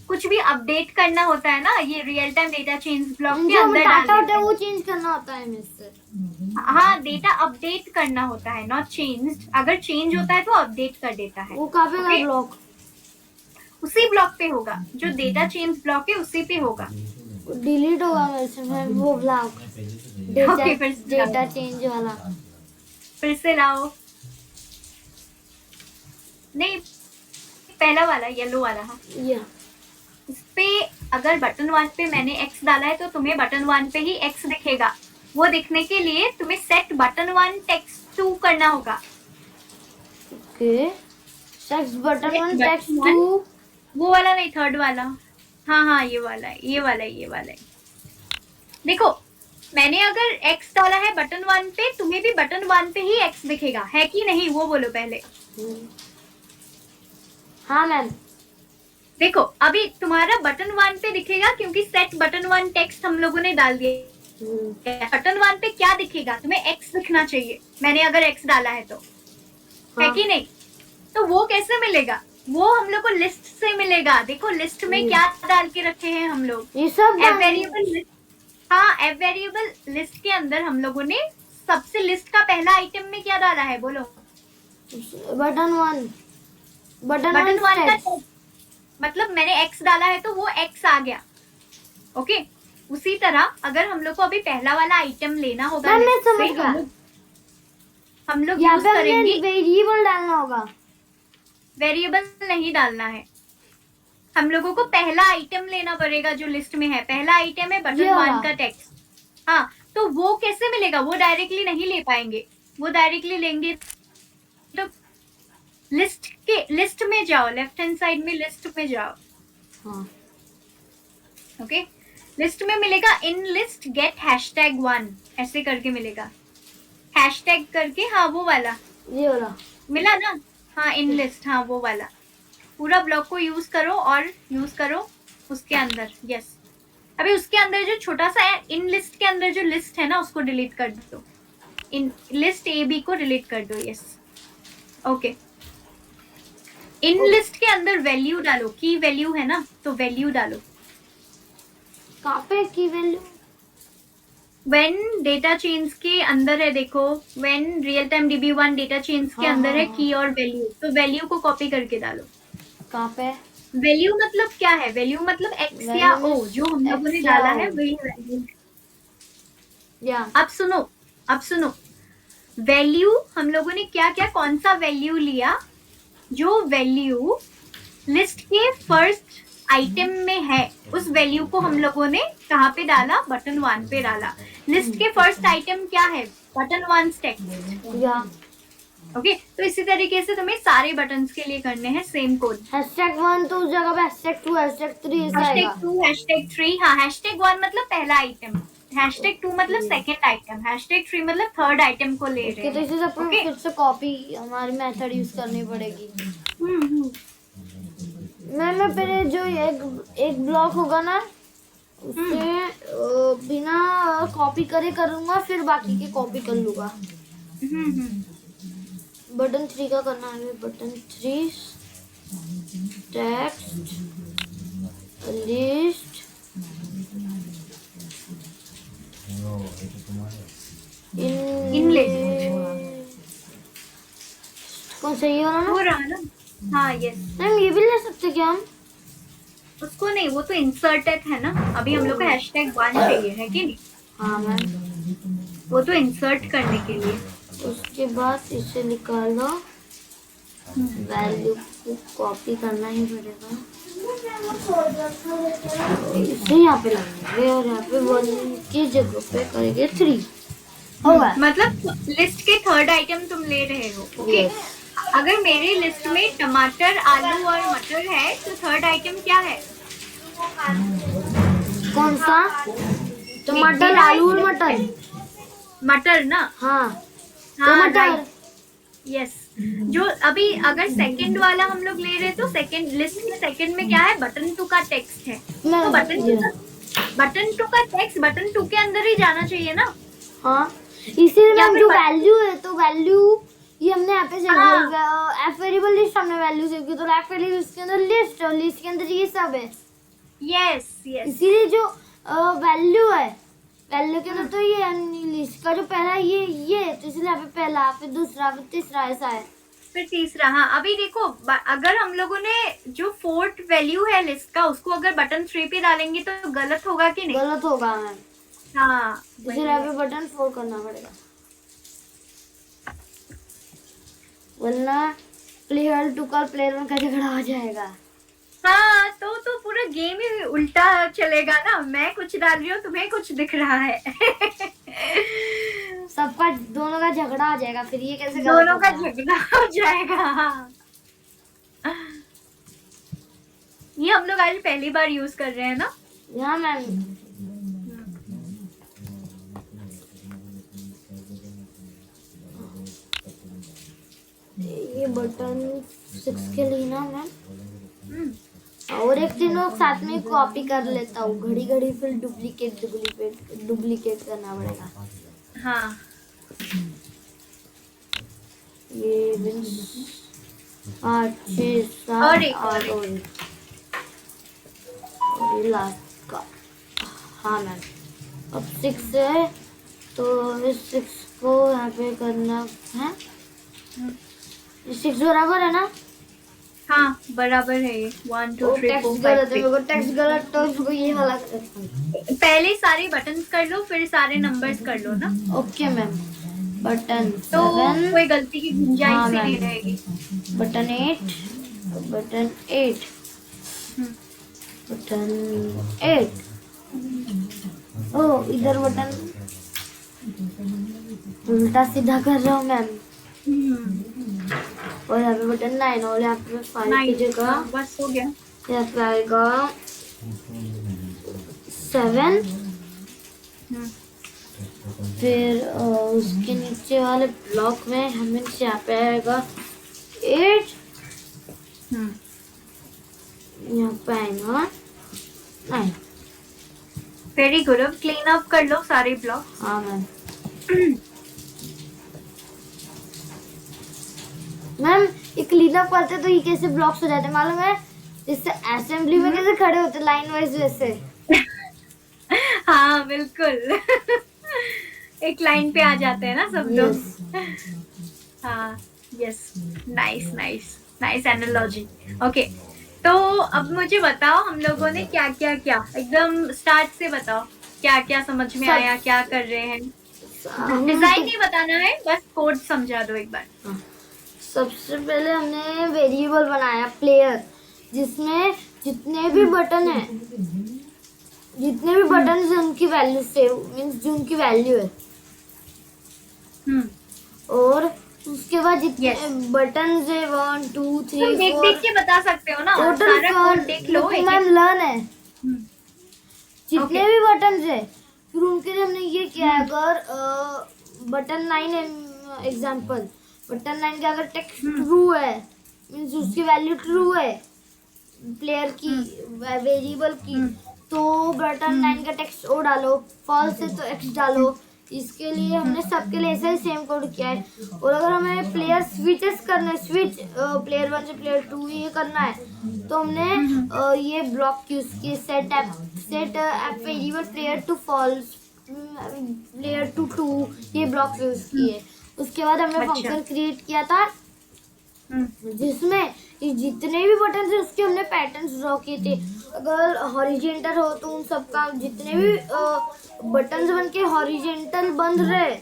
कुछ भी अपडेट करना होता है ना, ये real time data change block के जो अंदर डाल डाटा होता देते है हैं। वो चेंज करना होता है मिस्टर। हाँ, डेटा अपडेट करना होता है, नॉट चेंज। अगर चेंज होता है तो अपडेट कर देता है। वो कहाँ पे Okay? ब्लॉक? उसी ब्लॉक पे होगा, जो डेटा चेंज ब्लॉक है उसी पे होगा। डिलीट होगा मेरे से वो ब्लॉक, Okay, फिर से डेटा लाओ। चेंज वाला। फिर से लाओ। नहीं, पहला वाला येलो वाला। हाँ, या इस पे अगर बटन 1 पे मैंने x डाला है तो तुम्हें बटन 1 पे ही x दिखेगा। वो दिखने के लिए तुम्हें सेट बटन 1 टेक्स्ट 2 करना होगा। Okay, text button Set 1 button text one, 2। वो वाला नहीं, थर्ड वाला। हाँ हाँ, ये वाला है, ये वाला है, ये वाला है। देखो, मैंने अगर x डाला है बटन 1 पे, तुम्हें भी बटन 1 पे ही x दिखेगा, है कि नहीं, वो बोलो पहले। हाँ मैम। देखो, अभी तुम्हारा बटन 1 पे दिखेगा क्योंकि सेट बटन 1 टेक्स्ट हम लोगों ने डाल दिया। बटन 1 पे क्या दिखेगा, तुम्हें x दिखना चाहिए, मैंने अगर x डाला है तो, है कि नहीं? तो वो कैसे मिलेगा? वो हम लोग को लिस्ट से मिलेगा। देखो, लिस्ट में क्या डाल के रखे हैं हम लोग, ये सब वेरिएबल लिस्ट। हाँ, वेरिएबल लिस्ट के अंदर हम लोगों ने सबसे लिस्ट का पहला आइटम में क्या डाला है, बोलो? बटन 1 बटन 1 का text। मतलब मैंने x डाला है तो वो x आ गया। ओके, उसी तरह अगर हम लोग को अभी पहला वाला आइटम लेना होगा, मैं list समझ से, गया। हम लोग यहाँ यूज पे करेंगे। वेरिएबल डालना होगा। वेरिएबल नहीं डालना है, हम लोगों को पहला आइटम लेना पड़ेगा जो लिस्ट में है। पहला आइटम है बटन 1 का टेक्स्ट। हाँ, तो वो कैसे मिलेगा? वो डायरेक्टली नहीं ले पाएंगे। वो डायरेक्टली लेंगे तो लिस्ट में जाओ, लेफ्ट हैंड साइड में लिस्ट में जाओ। हाँ, ओके, लिस्ट में मिलेगा इन लिस्ट गेट #1, ऐसे करके मिलेगा, हैशटैग करके। हाँ, वो वाला ये वाला मिला ना? हाँ, इन लिस्ट, हाँ वो वाला। पूरा ब्लॉक को यूज करो और यूज करो उसके अंदर। यस, अभी उसके अंदर जो छोटा सा है, इन लिस्ट के अंदर जो लिस्ट है ना, उसको डिलीट कर दो। इन लिस्ट AB को डिलीट कर दो। Yes, okay. इन लिस्ट के अंदर वैल्यू डालो, की वैल्यू है ना, तो वैल्यू डालो। कहाँ पे की वैल्यू? व्हेन डेटा चेंज के अंदर है, देखो, when real time DB1 data change के अंदर है की और वैल्यू, तो वैल्यू को कॉपी करके डालो। कहाँ पे? वैल्यू मतलब क्या है? वैल्यू मतलब x या o, जो हम लोगों ने डाला है वही वैल्यू। या अब सुनो, वैल्यू हम लोगों ने क्या क्या, कौन सा वैल्यू लिया? जो वैल्यू लिस्ट के फर्स्ट आइटम में है, उस वैल्यू को हम लोगों ने कहाँ पे डाला? बटन 1 पे डाला। लिस्ट के फर्स्ट आइटम क्या है? Button 1 text. या ओके, तो इसी तरीके से तुम्हें सारे बटन्स के लिए करने हैं सेम कोड। #1 तो उस जगह पे #2 #3 ऐसा आएगा। #2 #3। हाँ, #1 मतलब पहला आइटम, #2 मतलब सेकंड आइटम, #3 मतलब थर्ड आइटम को ले रहे तो हैं। इसे सब फिर से कॉपी हमारी मेथड यूज करनी पड़ेगी। मैं पहले जो एक ब्लॉक होगा ना, उसे बिना कॉपी करे करूंगा, फिर बाकी के कॉपी कर लूंगा। बटन 3 का करना है। Button 3 text list in list कौन सा, ये वाला ना? हो रहा ना? हाँ, यस। मैम ये भी ले सकते क्या हम? उसको नहीं, वो तो इंसर्टेड है ना। अभी हम लोग को #1 चाहिए, है कि नहीं? हाँ मैम। वो तो इंसर्ट करने के लिए। उसके बाद इसे निकालो, वैल्यू को कॉपी करना ही पड़ेगा। इसे यहाँ पे लगाएंगे और यहाँ पे 1 की जगह पे करेंगे 3। होगा। मतलब लिस्ट के थर्ड आइटम तुम ले रहे हो। Okay, Yes. अगर मेरे लिस्ट में टमाटर, आलू और मटर है, तो थर्ड आइटम क्या है? कौन सा? टमाटर, आलू और मटर। मटर ना? हाँ, हाँ, टमाटर। यस। जो अभी अगर सेकंड वाला हम लोग ले रहे हैं, तो सेकंड लिस्ट के सेकंड में क्या है? बटन 2 का टेक्स्ट है। तो बटन 2 का टेक्स्ट बटन 2 के अंदर ही जाना चाहिए ना? हाँ, इसीलिए या मैम फिर जो वैल्यू है, तो वैल्यू ये हमने यहाँ पे हाँ। वेरिएबल लिस्ट लिस्ट हमने वैल्यू सेव की, तो लेफ्ट वाली लिस्ट के अंदर लिस्ट, और लिस्ट के अंदर ये सब है। यस यस इसीलिए जो वैल्यू है, वैल्यू के अंदर तो ये लिस्ट का जो पहला है ये तो इसलिए यहाँ पे पहला, फिर दूसरा, फिर तीसरा, ऐसा है। फिर तीसरा। हाँ अभी देखो, अगर हम लोगों ने जो फोर्थ वैल्यू है लिस्ट का उसको अगर बटन 3 पे डालेंगे तो गलत होगा कि नहीं? गलत होगा मैम, हाँ इसलिए यहाँ पे बटन 4 करना पड़ेगा, वरना प्लेयर 2 का प्लेयर 1 का झगड़ा हो जाएगा। हाँ तो पूरा गेम ही उल्टा चलेगा ना, मैं कुछ डाल रही हूँ तुम्हें कुछ दिख रहा है। सबका दोनों का झगड़ा हो जाएगा, फिर ये कैसे गलत दोनों का होगा? झगड़ा हो जाएगा। ये हम लोग आज पहली बार यूज कर रहे हैं ना? हाँ मैम, ये बटन 6 के लिए ना मैम, और एक तीनों साथ में कॉपी कर लेता हूँ, घड़ी घड़ी फिर डुप्लीकेट करना पड़ेगा। हाँ ये 8 6 7 और एक, 8 और एक, और ये लास्ट का। हाँ मैम, अब 6 है तो इस 6 को यहाँ पे करना है, 6 बराबर है ना? हाँ बराबर है ये 1 2 3 टेक्स्ट 4 गलत 5 है, 6। मेरे को टेक्स्ट गलत, तो इसको ये वाला करता हूँ। पहले सारे बटन्स कर लो फिर सारे नंबर्स कर लो ना, ओके मैम, बटन तो 7, कोई गलती की गुंजाइश हाँ, ही नहीं मैम। रहेगी। बटन 8, बटन 8, हम्म, बटन 8, ओ इधर बटन उल्टा सीधा कर रहा हूँ मैम, और यहाँ पे बटन 9, और यहाँ पे 5 की जगह बस हो गया। यहाँ पे आएगा 7, फिर उसके नीचे वाले ब्लॉक में हमें यहाँ पे आएगा 8, यहाँ पे आएगा 9। वेरी गुड, अब क्लीन अप कर लो सारे ब्लॉक। हाँ मैम, मैम ये क्लीन अप करते तो ये कैसे ब्लॉक्स हो जाते मालूम है? जैसे असेंबली में कैसे खड़े होते लाइन वाइज वैसे। हाँ बिल्कुल। एक लाइन पे आ जाते हैं ना सब लोग। हाँ yes, nice nice nice analogy. Okay, तो अब मुझे बताओ हम लोगों ने क्या क्या किया, एकदम स्टार्ट से बताओ क्या क्या समझ में आया, क्या कर रहे हैं। डिजाइन नहीं बताना है, बस कोड समझा दो एक बार। सबसे पहले हमने वेरिएबल बनाया प्लेयर, जिसमें जितने भी बटन है, जितने भी बटन है उनकी वैल्यू सेव, मीन्स जो उनकी वैल्यू है, और उसके बाद जितने बटन है 1 2 3 देख 4 देख के बता सकते हो ना, टोटल सारा कोड देख लो। मैम लर्न है जितने भी बटन है, फिर उनके लिए हमने ये किया है, अगर बटन 9 है एग्जांपल, बटन 9 का अगर टेक्स्ट ट्रू है, मीन्स उसकी वैल्यू ट्रू है प्लेयर की वेरिएबल की, तो बटन 9 का टेक्स्ट ओ डालो, फॉल्स है तो एक्स डालो। इसके लिए हमने सबके लिए ऐसा ही सेम कोड किया है। और अगर हमें प्लेयर स्विचेस करना, स्विच प्लेयर 1 से प्लेयर 2 ये करना है, तो हमने ये ब्लॉक यूज किए, set app variable player two false, player two true, ये ब्लॉक यूज किए। उसके बाद हमने फंक्शन क्रिएट किया था जिसमें जितने भी बटन थे उसके हमने पैटर्न्स ड्रॉ किए थे। अगर हॉरिजेंटल हो तो उन सबका जितने भी बटन्स बन के हॉरिजेंटल बन रहे,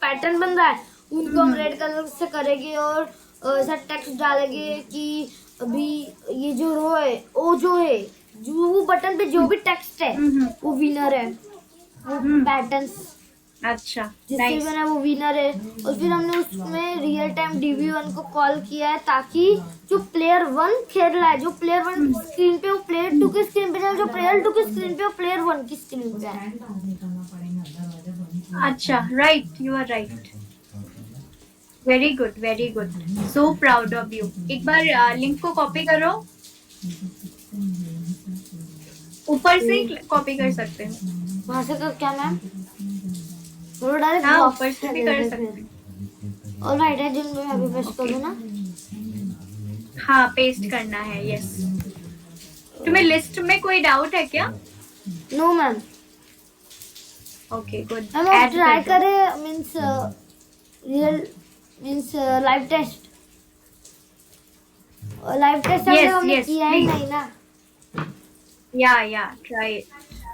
पैटर्न बन रहा है, उनको हम रेड कलर से करेंगे और ऐसा टेक्स्ट डालेंगे कि अभी ये जो रो है, वो जो है, जो वो बटन पे जो भी टेक्स्ट है वो विनर है, वो पैटर्न्स अच्छा जिससे बना वो विनर है। और फिर हमने उसमें रियल टाइम DB1 को कॉल किया है, ताकि जो प्लेयर 1 खेल रहा है, जो प्लेयर 1 स्क्रीन पे वो प्लेयर 2 की स्क्रीन पे जाए, जो प्लेयर 2 की स्क्रीन पे वो प्लेयर 1 की स्क्रीन पे आए। अच्छा, right, you are right, very good, so proud of you. एक बार लिंक को कॉपी करो, ऊपर से कॉपी कर सकते हैं। वहाँ से कर क्या मैम? डायरेक्ट हाँ, बॉक्स ऊपर से भी कर सकते हैं। और राइट है जिन में अभी पेस्ट कर दो ना। हाँ पेस्ट करना है, यस। तुम्हें लिस्ट में कोई डाउट है क्या? No ma'am. Okay good, ma'am आप ऐड ट्राई कर दो। करें, means real, means live test. Live test Yes, हमने yes, किया ही please. नहीं ना Yeah, try it.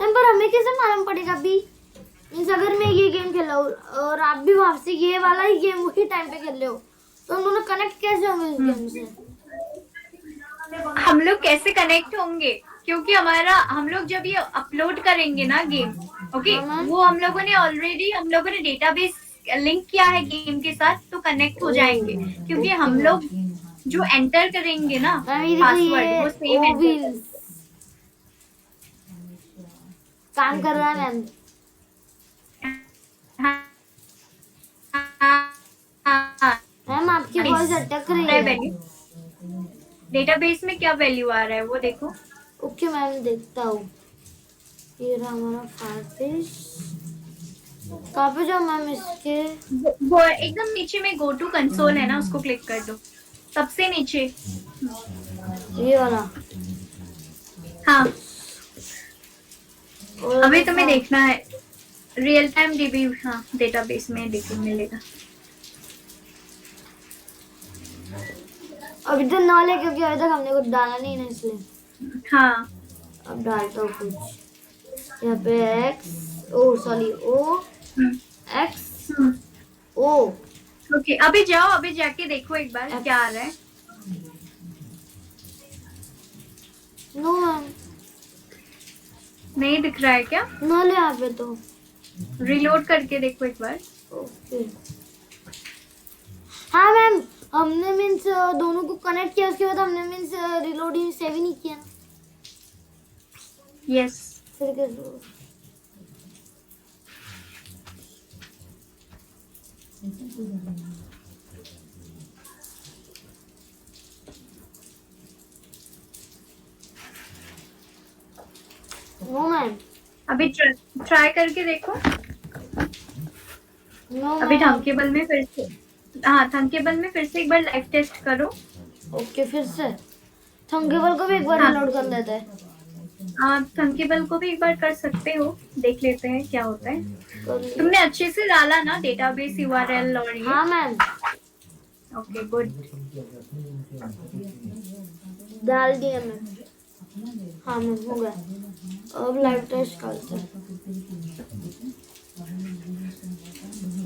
मैम। पर हमें कैसे मालूम पड़ेगा अभी, मीन्स अगर मैं ये गेम खेल रहा हूँ और आप भी वहां से ये वाला ही गेम उसी टाइम पे खेल रहे हो, तो हम दोनों कनेक्ट कैसे होंगे इस गेम से? हम लोग कैसे कनेक्ट होंगे? क्योंकि हम लोग जब ये अपलोड करेंगे ना गेम, ओके, हाँ, मैम। वो हम लोगों ने डेटाबेस लिंक किया है गेम के साथ, तो कनेक्ट हो जाएंगे। क्योंकि हम लोग जो एंटर करेंगे ना मैम ये देखो, पासवर्ड, वो सेम ये एंटर व्हील्स काम कर रहा है मैम। मैम आपकी वॉइस अटक रही है। डेटाबेस में क्या वैल्यू आ रहा है वो देखो। ओके मैम, देखता हूँ। ये रहा हमारा फायरफिश। कहाँ पे जाऊँ मैम इसके? वो एकदम नीचे में गो टू कंसोल है ना, उसको क्लिक कर दो, सबसे नीचे। ये वाला। हाँ, और अभी तुम्हें देखना है रियल टाइम डीबी। हाँ, डेटाबेस में देखो मिलेगा। अभी तो नॉल है क्योंकि अभी तक हमने कुछ डाला नहीं ना, इसलिए। हाँ, अब डालता हूँ कुछ। यहाँ पे एक्स, ओ सॉरी, ओ एक्स ओ। ओके, अभी जाओ, अभी जाके देखो एक बार क्या आ रहा है। नो मैम, नहीं दिख रहा है क्या? नॉल है यहाँ पे तो। रिलोड करके देखो एक बार। ओके। हाँ मैम, हमने मीन्स दोनों को कनेक्ट किया, उसके बाद हमने मीन्स रिलोडिंग सेव ही नहीं किया ना। यस, फिर कैसे? नो मैम, अभी ट्राई करके देखो। नो अभी मैम। थंकेबल में फिर से, हाँ थंकेबल में फिर से एक बार लाइव टेस्ट करो। ओके, फिर से थंकेबल को भी एक बार हाँ। रिलोड कर लेते हैं। थंकेबल को भी एक बार कर सकते हो, देख लेते हैं क्या होता है। कर लिया। तुमने अच्छे से डाला ना डेटाबेस यूआरएल और ये? हाँ मैम, ओके गुड। डाल दिया मैम। हाँ मैम, हो गया। अब लाइव टेस्ट करते हैं।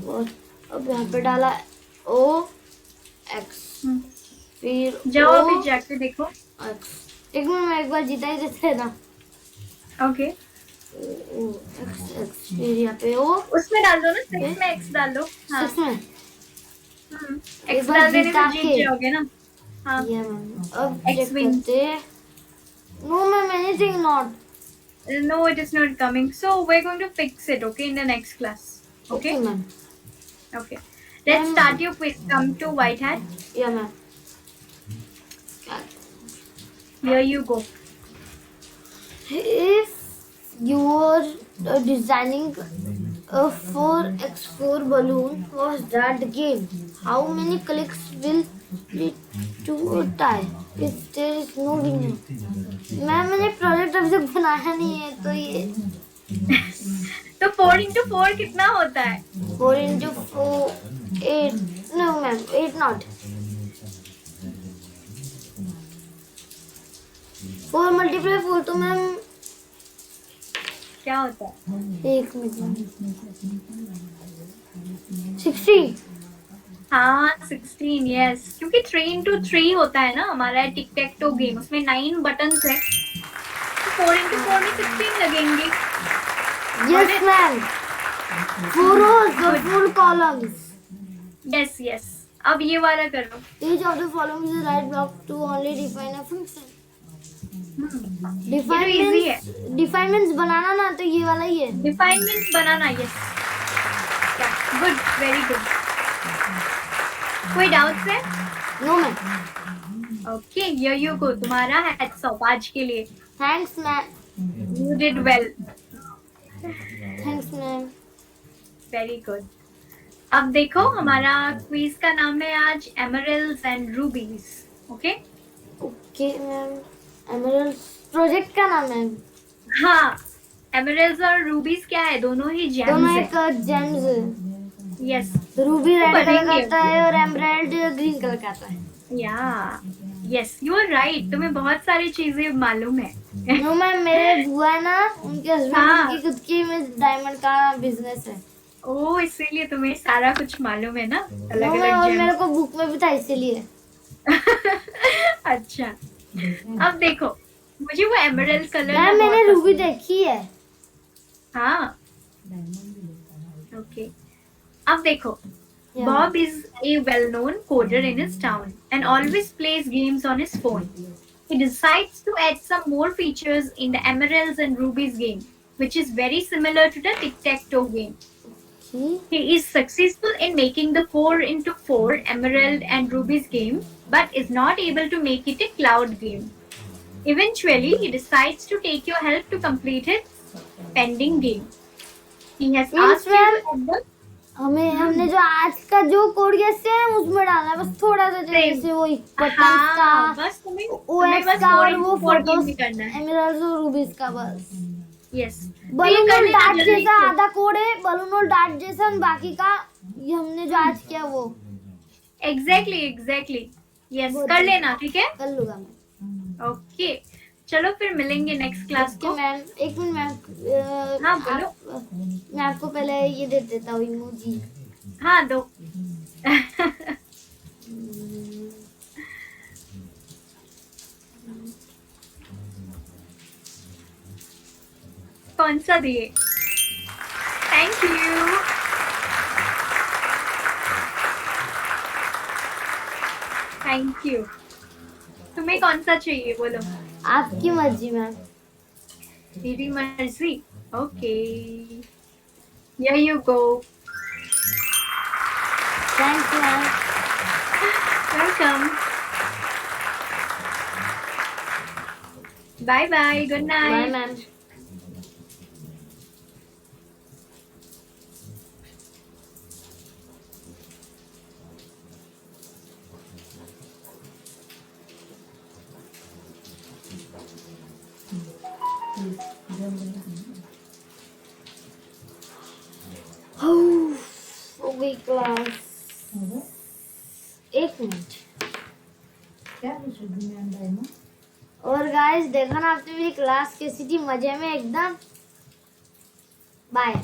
और अब यहाँ पे डाला ओ एक्स, फिर जाओ ओ अभी जाके देखो। एक्स। एक मिनट में एक बार जीता ही देते हैं ना। ओके, ओ एक्स एक्स, फिर यहाँ पे ओ उसमें डाल दो ना, 6 में एक्स डाल दो। हाँ, 6 में एक्स बार डाल देने जीता से के। जीत जाओगे ना। हाँ, ये मैम अब X चेक wins. करते हैं। No ma'am, anything not. no it is not coming, so we're going to fix it, okay, in the next class. Okay Okay, ma'am. okay, let's start your quiz. Come to white hat. या ma'am, Here you go. if you are designing a 4x4 balloon was that game, how many clicks will it to a tie if there is no winner? Ma'am मैंने project अभी तक बनाया नहीं है, तो ये तो 4 into 4 कितना होता है? 4 into 4 8। No ma'am, 8 not. 4 multiply 4 तो मैम क्या होता है? एक मिनट, 60। हाँ 16, यस, क्योंकि 3 into 3 होता है ना हमारा टिक टैक टो गेम, उसमें 9 बटन्स है, तो 4 into 4 में 16 लगेंगे। यस मैम, 4 rows और 4 columns. यस यस, अब ये वाला करो। Each of the following is the right block to only define a function. ये तो easy है। Define means बनाना ना, तो ये वाला ही है। Define means बनाना, यस, गुड, वेरी गुड। कोई डाउट्स है? No ma'am. Okay, here you go, तुम्हारा हैट्स ऑफ आज के लिए। Thanks ma'am. You did well, thanks ma'am. Very good. अब देखो हमारा क्विज का नाम है आज emeralds and rubies, okay. Okay ma'am, emerald project का नाम है। हाँ, एमरल्ड्स और रूबीज क्या है, दोनों ही दोनों जेम्स है। एक जेम्स है। यस, रूबी रेड कलर का पढ़ेंगे आता है और एमरल्ड ग्रीन कलर का आता है। या यस, यू आर राइट, तुम्हें बहुत सारी चीजें मालूम है। नो मैम, मेरे बुआ है ना, उनके हस्बैंड हाँ। की खुद की डायमंड का बिजनेस है। ओ, इसीलिए तुम्हें सारा कुछ मालूम है ना, अलग नो मैम, अलग और मेरे जेम्स। को बुक में भी था इसीलिए। अच्छा, अब देखो, मुझे वो एमरल्ड कलर ना मैम मैंने बहुत रूबी पसंद है। देखी है। हाँ, ओके, अब देखो, Yeah. Bob is a well-known coder in his town and always plays games on his phone. He decides to add some more features in the Emeralds and Rubies game, which is very similar to the tic-tac-toe game. Okay. He is successful in making the 4 into 4 Emerald and Rubies game, but is not able to make it a cloud game. Eventually, he decides to take your help to complete his pending game. He has Means asked you to ma'am, add the हमने जो आज का जो code किया same उसमें डालना है, बस थोड़ा सा Same. जैसे वो बटन्स हाँ, का, बस तुम्हें ओएस बस का 4 और into वो 4 गेम फोटोज भी करना है। एमरल्ड्स और रूबीज का बस। यस, बलून और लेना डार्ट जल्दी जैसा से। आधा कोड है, बलून और डार्ट जैसा, और बाकी का ये हमने जो आज किया वो एग्जैक्टली यस, वो कर लेना, ठीक है। कर लूंगा मैं। ओके, चलो फिर मिलेंगे नेक्स्ट क्लास ओके को। मैम, एक मिनट मैम, हाँ, बोलो। मैं आपको पहले ये दे देता हूँ इमोजी। हाँ, दो। कौन सा दिए? Thank you. Thank you. तुम्हें कौन सा चाहिए, बोलो। आपकी मर्जी मैम। मेरी मर्जी। Okay, here you go. Thank you ma'am. Welcome. Bye bye. Good bye night. Ma'am. हो गई क्लास। एक मिनट। और गाइस देखा ना आपने मेरी क्लास कैसी थी, मजे में एकदम। बाय।